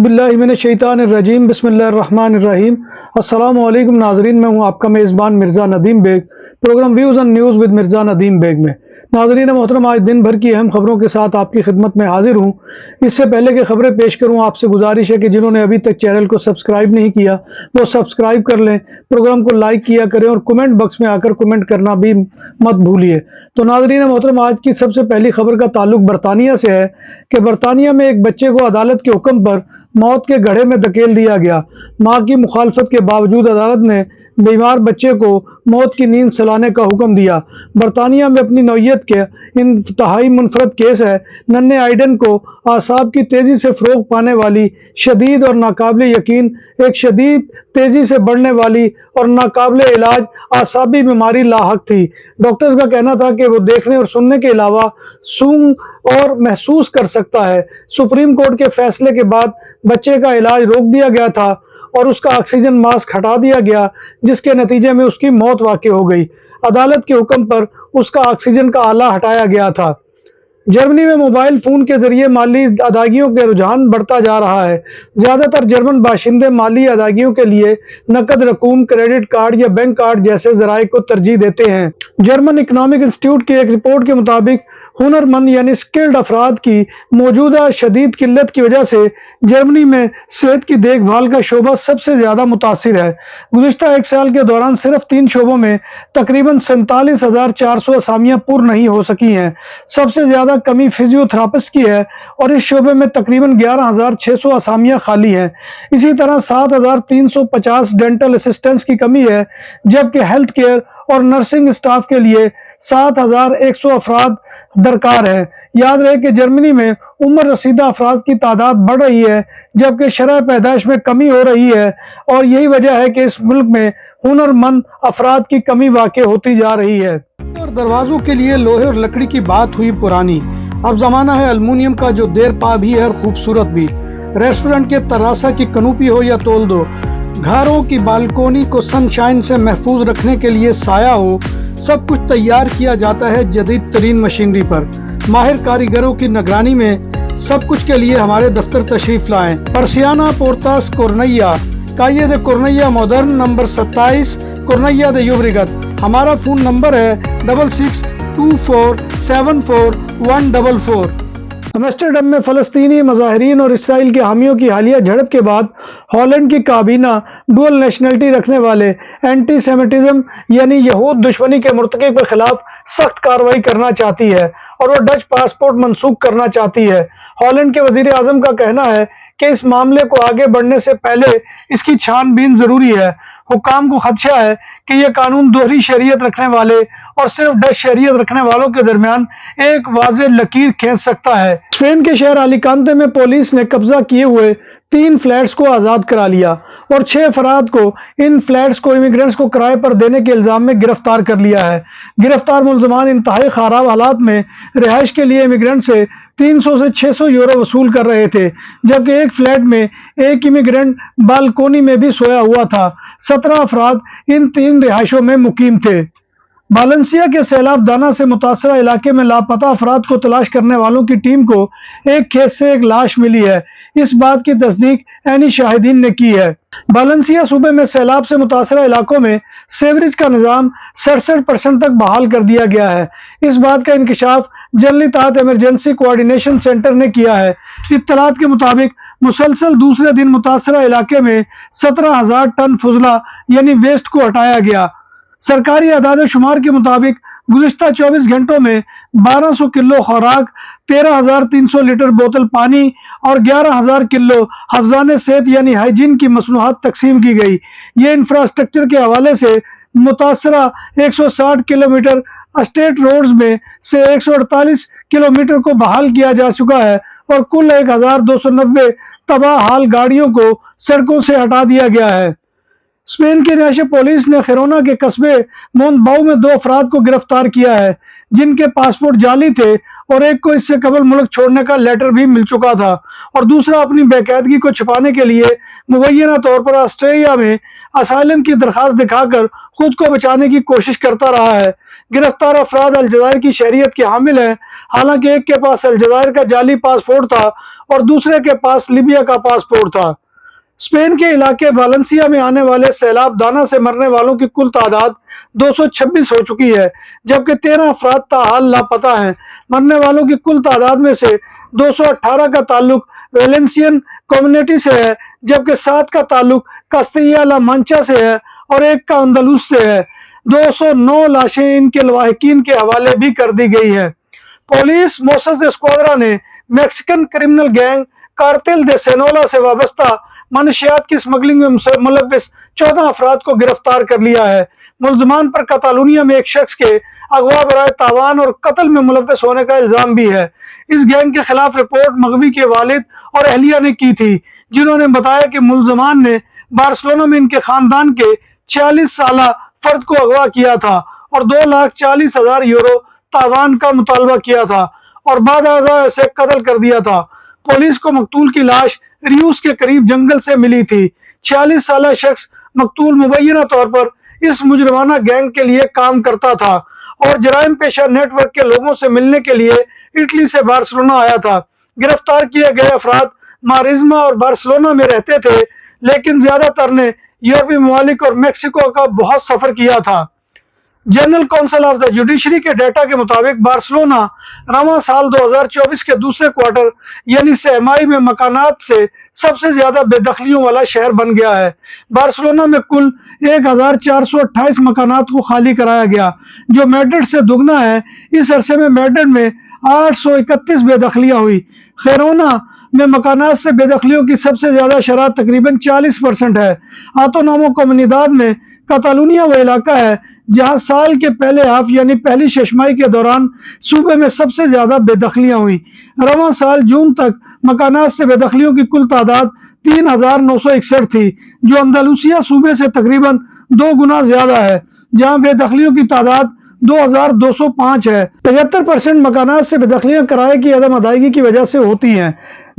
باللہ من الشیطان الرجیم بسم اللہ الرحمن الرحیم۔ السلام علیکم ناظرین، میں ہوں آپ کا میزبان Mirza Nadeem Baig, programme views and news with Mirza Nadeem Baig میں۔ ناظرین محترم، آج دن بھر کی اہم خبروں کے ساتھ آپ کی خدمت میں حاضر ہوں۔ اس سے پہلے کہ خبریں پیش کروں، آپ سے گزارش ہے کہ جنہوں نے ابھی تک چینل کو سبسکرائب نہیں کیا وہ سبسکرائب کر لیں، پروگرام کو لائک کیا کریں اور کمنٹ باکس میں آ کر کمنٹ کرنا بھی مت بھولیے۔ تو ناظرین محترم، آج کی سب سے پہلی خبر کا تعلق برطانیہ سے ہے کہ برطانیہ میں ایک بچے کو عدالت کے حکم پر موت کے گڑھے میں دھکیل دیا گیا۔ ماں کی مخالفت کے باوجود عدالت نے بیمار بچے کو موت کی نیند سلانے کا حکم دیا۔ برطانیہ میں اپنی نوعیت کے انتہائی منفرد کیس ہے۔ ننھے آئیڈن کو اعصاب کی تیزی سے فروغ پانے والی شدید اور ناقابل یقین ایک شدید تیزی سے بڑھنے والی اور ناقابل علاج اعصابی بیماری لاحق تھی۔ ڈاکٹرز کا کہنا تھا کہ وہ دیکھنے اور سننے کے علاوہ سونگھ اور محسوس کر سکتا ہے۔ سپریم کورٹ کے فیصلے کے بعد بچے کا علاج روک دیا گیا تھا اور اس کا آکسیجن ماسک ہٹا دیا گیا، جس کے نتیجے میں اس کی موت واقع ہو گئی۔ عدالت کے حکم پر اس کا آکسیجن کا آلہ ہٹایا گیا تھا۔ جرمنی میں موبائل فون کے ذریعے مالی ادائیگیوں کے رجحان بڑھتا جا رہا ہے۔ زیادہ تر جرمن باشندے مالی ادائیگیوں کے لیے نقد رقوم، کریڈٹ کارڈ یا بینک کارڈ جیسے ذرائع کو ترجیح دیتے ہیں۔ جرمن اکنامک انسٹیٹیوٹ کی ایک رپورٹ کے مطابق ہنر مند یعنی اسکلڈ افراد کی موجودہ شدید قلت کی وجہ سے جرمنی میں صحت کی دیکھ بھال کا شعبہ سب سے زیادہ متاثر ہے۔ گزشتہ ایک سال کے دوران صرف 3 شعبوں میں تقریباً 47,400 اسامیاں پر نہیں ہو سکی ہیں۔ سب سے زیادہ کمی فزیو تھراپسٹ کی ہے اور اس شعبے میں تقریباً 11,600 اسامیاں خالی ہیں۔ اسی طرح 7,350 ڈینٹل اسسٹنٹس کی کمی ہے، جبکہ ہیلتھ کیئر اور نرسنگ اسٹاف کے لیے 7,100 افراد درکار ہے۔ یاد رہے کہ جرمنی میں عمر رسیدہ افراد کی تعداد بڑھ رہی ہے، جبکہ شرح پیدائش میں کمی ہو رہی ہے، اور یہی وجہ ہے کہ اس ملک میں ہنر مند افراد کی کمی واقع ہوتی جا رہی ہے۔ اور دروازوں کے لیے لوہے اور لکڑی کی بات ہوئی پرانی، اب زمانہ ہے المونیم کا، جو دیر پا بھی ہے اور خوبصورت بھی۔ ریسٹورنٹ کے تراسا کی کنوپی ہو یا تول دو، گھروں کی بالکونی کو سن شائن سے محفوظ رکھنے کے لیے سایہ ہو، سب کچھ تیار کیا جاتا ہے جدید ترین مشینری پر۔ ماہر کاریگروں کی نگرانی میں سب کچھ کے لیے ہمارے دفتر تشریف لائیں۔ پرسیانہ پورتاس کورنیا، کائے دے کورنیا ماڈرن، نمبر 27 کورنیا دے یوبریگت۔ ہمارا فون نمبر ہے 6624741144۔ ایمسٹرڈیم میں فلسطینی مظاہرین اور اسرائیل کے حامیوں کی حالیہ جھڑپ کے بعد ہالینڈ کی کابینہ ڈوئل نیشنلٹی رکھنے والے اینٹی سیمیٹزم یعنی یہود دشمنی کے مرتکب کے خلاف سخت کارروائی کرنا چاہتی ہے اور وہ ڈچ پاسپورٹ منسوخ کرنا چاہتی ہے۔ ہالینڈ کے وزیر اعظم کا کہنا ہے کہ اس معاملے کو آگے بڑھنے سے پہلے اس کی چھان بین ضروری ہے۔ حکام کو خدشہ ہے کہ یہ قانون دوہری شہریت رکھنے والے اور صرف ڈچ شہریت رکھنے والوں کے درمیان ایک واضح لکیر کھینچ سکتا ہے۔ اسپین کے شہر الیکانتے میں پولیس نے قبضہ کیے ہوئے 3 فلیٹس کو آزاد کرا لیا اور 6 افراد کو ان فلیٹس کو امیگرینٹس کو کرائے پر دینے کے الزام میں گرفتار کر لیا ہے۔ گرفتار ملزمان انتہائی خراب حالات میں رہائش کے لیے امیگرینٹ سے 300 سے 600 یورو وصول کر رہے تھے، جبکہ ایک فلیٹ میں ایک امیگرینٹ بالکونی میں بھی سویا ہوا تھا۔ 17 افراد ان 3 رہائشوں میں مقیم تھے۔ والنسیا کے سیلاب دانہ سے متاثرہ علاقے میں لاپتہ افراد کو تلاش کرنے والوں کی ٹیم کو ایک کھیت سے ایک لاش ملی ہے۔ اس بات کی تصدیق عینی شاہدین نے کی ہے۔ والنسیا صوبے میں سیلاب سے متاثرہ علاقوں میں سیوریج کا نظام 67% تک بحال کر دیا گیا ہے۔ اس بات کا انکشاف جنرلی تحت ایمرجنسی کوآرڈینیشن سینٹر نے کیا ہے۔ اطلاعات کے مطابق مسلسل دوسرے دن متاثرہ علاقے میں 17,000 ٹن فضلہ یعنی ویسٹ کو ہٹایا گیا۔ سرکاری اعداد و شمار کے مطابق گزشتہ 24 گھنٹوں میں 1200 کلو خوراک، 13,300 لیٹر بوتل پانی اور 11,000 کلو حفظان صحت یعنی ہائیجین کی مصنوعات تقسیم کی گئی۔ یہ انفراسٹرکچر کے حوالے سے متاثرہ 160 کلومیٹر اسٹیٹ روڈز میں سے 148 کلومیٹر کو بحال کیا جا چکا ہے اور کل 1,290 تباہ حال گاڑیوں کو سڑکوں سے ہٹا دیا گیا ہے۔ اسپین کی رہائشی پولیس نے خیرونا کے قصبے مونتباؤ میں 2 افراد کو گرفتار کیا ہے، جن کے پاسپورٹ جعلی تھے اور ایک کو اس سے قبل ملک چھوڑنے کا لیٹر بھی مل چکا تھا اور دوسرا اپنی بے قیدگی کو چھپانے کے لیے مبینہ طور پر آسٹریلیا میں اسائلم کی درخواست دکھا کر خود کو بچانے کی کوشش کرتا رہا ہے۔ گرفتار افراد الجزائر کی شہریت کے حامل ہیں، حالانکہ ایک کے پاس الجزائر کا جعلی پاسپورٹ تھا اور دوسرے کے پاس لیبیا کا پاسپورٹ تھا۔ اسپین کے علاقے والنسیا میں آنے والے سیلاب دانہ سے مرنے والوں کی کل تعداد 226 ہو چکی ہے، جبکہ 13 افراد تاحال لاپتہ ہیں۔ مرنے والوں کی کل تعداد میں سے 218 کا تعلق ویلنسین کمیونٹی سے ہے، جبکہ 7 کا تعلق کاستلیا لا مانچا سے ہے اور 1 کا اندلس سے ہے۔ 209 لاشیں ان کے لواحقین کے حوالے بھی کر دی گئی ہے۔ پولیس موسس اسکواڈرا نے میکسیکن کرمنل گینگ کارٹیل دے سینولا سے وابستہ منشیات کی سمگلنگ میں ملوث 14 افراد کو گرفتار کر لیا ہے۔ ملزمان پر کاتالونیا میں ایک شخص کے اغوا برائے تاوان اور قتل میں ملوث ہونے کا الزام بھی ہے۔ اس گینگ کے خلاف رپورٹ مغوی کے والد اور اہلیہ نے کی تھی، جنہوں نے بتایا کہ ملزمان نے بارسلونا میں ان کے خاندان کے 46 سالہ فرد کو اغوا کیا تھا اور 2,40,000 یورو تاوان کا مطالبہ کیا تھا اور بعد ازاں اسے قتل کر دیا تھا۔ پولیس کو مقتول کی لاش ریوس کے قریب جنگل سے ملی تھی۔ 46 سالہ شخص مقتول مبینہ طور پر اس مجرمانہ گینگ کے لیے کام کرتا تھا اور جرائم پیشہ نیٹ ورک کے لوگوں سے ملنے کے لیے اٹلی سے بارسلونا آیا تھا۔ گرفتار کیے گئے افراد مارزما اور بارسلونا میں رہتے تھے، لیکن زیادہ تر نے یورپی ممالک اور میکسیکو کا بہت سفر کیا تھا۔ General council of the judiciary کے ڈیٹا کے مطابق بارسلونا رواں سال 2024 کے دوسرے کوارٹر یعنی سہ ماہی میں مکانات سے سب سے زیادہ بے دخلیوں والا شہر بن گیا ہے۔ بارسلونا میں کل 1,428 مکانات کو خالی کرایا گیا، جو میڈرڈ سے دگنا ہے۔ اس عرصے میں میڈرڈ میں 831 بے دخلیاں ہوئی۔ خیرونا میں مکانات سے بے دخلیوں کی سب سے زیادہ شرح تقریباً 40% ہے۔ آتونامو کومونیداد میں کاتالونیا وہ علاقہ ہے جہاں سال کے پہلے ہاف یعنی پہلی ششماہی کے دوران صوبے میں سب سے زیادہ بے دخلیاں ہوئیں۔ رواں سال جون تک مکانات سے بے دخلیوں کی کل تعداد 3,961 تھی، جو اندلوسیا صوبے سے تقریباً 2 گنا زیادہ ہے، جہاں بے دخلیوں کی تعداد 2,205 ہے۔ 73% مکانات سے بے دخلیاں کرائے کی عدم ادائیگی کی وجہ سے ہوتی ہیں۔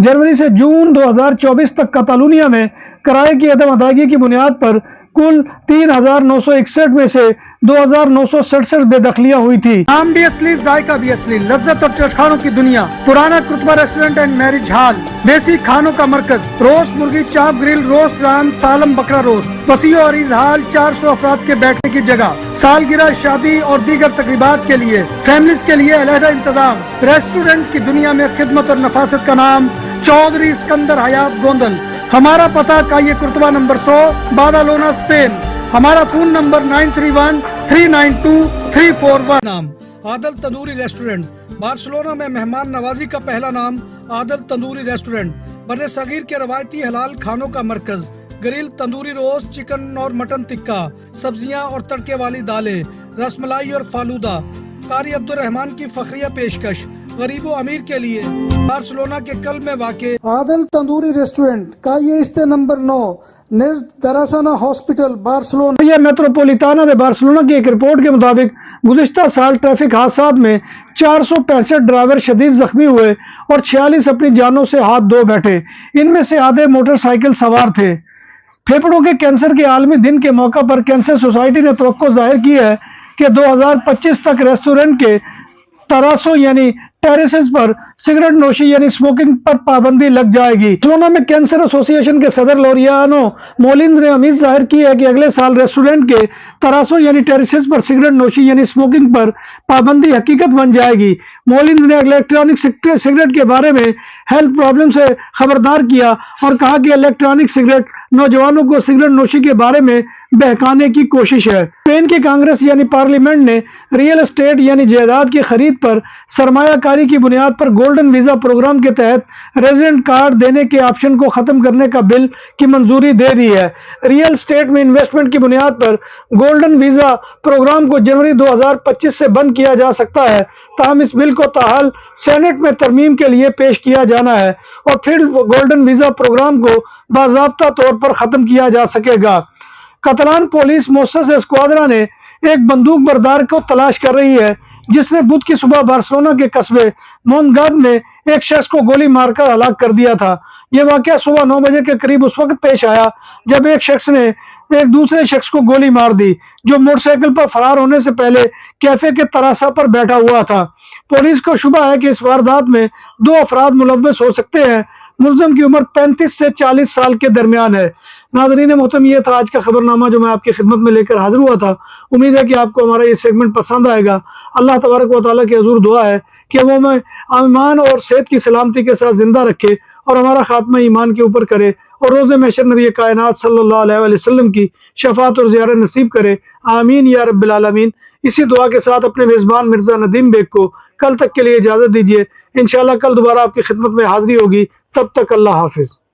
جنوری سے جون 2024 تک کاتالونیا میں کرائے کی عدم ادائیگی کی بنیاد پر کل 3,961 میں سے 2,967 بے دخلیاں ہوئی تھی۔ نام بھی اصلی، ذائقہ بھی اصلی، لذت اور چٹخانوں کی دنیا، پرانا کرتبہ ریسٹورنٹ اینڈ میرج ہال، دیسی کھانوں کا مرکز، روسٹ مرغی، چاپ گرل، روسٹ ران، سالم بکرا روسٹ، وسیع و عریض ہال، 400 افراد کے بیٹھنے کی جگہ، سالگرہ، شادی اور دیگر تقریبات کے لیے، فیملیز کے لیے علیحدہ انتظام۔ ریسٹورنٹ کی دنیا میں خدمت اور نفاست کا نام چودھری اسکندر حیات گوندل۔ ہمارا پتہ کائیے کرتبہ نمبر 100، بادالونا، اسپین۔ ہمارا فون نمبر 9313923341۔ نام عادل تندوری ریسٹورنٹ، بارسلونا میں مہمان نوازی کا پہلا نام عادل تندوری ریسٹورنٹ، بر صغیر کے روایتی حلال کھانوں کا مرکز، گرل، تندوری روسٹ، چکن اور مٹن ٹکا، سبزیاں اور تڑکے والی دالیں، رس ملائی اور فالودہ۔ قاری عبدالرحمان کی فخریہ پیشکش غریب و امیر کے لیے، بارسلونا کے قلب میں واقع عادل تندوری ریسٹورنٹ، کائیے استے نمبر 9، نزد دراسانہ ہاسپٹل، بارسلونا۔ یہ میٹروپولیتانا دے بارسلونا کی ایک رپورٹ کے مطابق گزشتہ سال ٹریفک حادثات میں 465 ڈرائیور شدید زخمی ہوئے اور 46 اپنی جانوں سے ہاتھ دھو بیٹھے۔ ان میں سے آدھے موٹر سائیکل سوار تھے۔ پھیپھڑوں کے کینسر کے عالمی دن کے موقع پر کینسر سوسائٹی نے توقع ظاہر کی ہے کہ 2025 تک ریسٹورنٹ کے تراسوں یعنی ٹیریسز پر سگریٹ نوشی یعنی اسموکنگ پر پابندی لگ جائے گی۔ بارسلونا میں کینسر ایسوسی ایشن کے صدر لوریانو مولینز نے امید ظاہر کی ہے کہ اگلے سال ریسٹورنٹ کے تراسوں یعنی ٹیریسز پر سگریٹ نوشی یعنی اسموکنگ پر پابندی حقیقت بن جائے گی۔ مولینز نے الیکٹرانک سگریٹ کے بارے میں ہیلتھ پرابلم سے خبردار کیا اور کہا کہ الیکٹرانک سگریٹ نوجوانوں کو سگریٹ نوشی کے بارے میں بہکانے کی کوشش ہے۔ اسپین کی کانگریس یعنی پارلیمنٹ نے ریئل اسٹیٹ یعنی جائیداد کی خرید پر سرمایہ کاری کی بنیاد پر گولڈن ویزا پروگرام کے تحت ریزیڈنٹ کارڈ دینے کے آپشن کو ختم کرنے کا بل کی منظوری دے دی ہے۔ ریئل اسٹیٹ میں انویسٹمنٹ کی بنیاد پر گولڈن ویزا پروگرام کو جنوری 2025 سے بند کیا جا سکتا ہے، تاہم اس بل کو تاحال سینٹ میں ترمیم کے لیے پیش کیا جانا ہے اور پھر گولڈن ویزا پروگرام کو باضابطہ طور پر ختم کیا جا سکے گا۔ کاتالان پولیس موسس اسکواڈرا نے ایک بندوق بردار کو تلاش کر رہی ہے جس نے بدھ کی صبح بارسلونا کے قصبے مونگاد میں ایک شخص کو گولی مار کر ہلاک کر دیا تھا۔ یہ واقعہ صبح 9 بجے کے قریب اس وقت پیش آیا جب ایک شخص نے ایک دوسرے شخص کو گولی مار دی جو موٹر سائیکل پر فرار ہونے سے پہلے کیفے کے تراسا پر بیٹھا ہوا تھا۔ پولیس کو شبہ ہے کہ اس واردات میں 2 افراد ملوث ہو سکتے ہیں۔ ملزم کی عمر 35 سے 40 سال کے درمیان ہے۔ ناظرین محترم، یہ تھا آج کا خبر نامہ جو میں آپ کی خدمت میں لے کر حاضر ہوا تھا۔ امید ہے کہ آپ کو ہمارا یہ سیگمنٹ پسند آئے گا۔ اللہ تبارک و تعالیٰ کی حضور دعا ہے کہ وہ ہمیں ایمان اور صحت کی سلامتی کے ساتھ زندہ رکھے اور ہمارا خاتمہ ایمان کے اوپر کرے، اور روز محشر نبی کائنات صلی اللہ علیہ وآلہ وسلم کی شفاعت اور زیارت نصیب کرے۔ آمین یا رب العالمین۔ اسی دعا کے ساتھ اپنے میزبان مرزا ندیم بیگ کو کل تک کے لیے اجازت دیجیے۔ انشاءاللہ کل دوبارہ آپ کی خدمت میں حاضری ہوگی۔ تب تک اللہ حافظ۔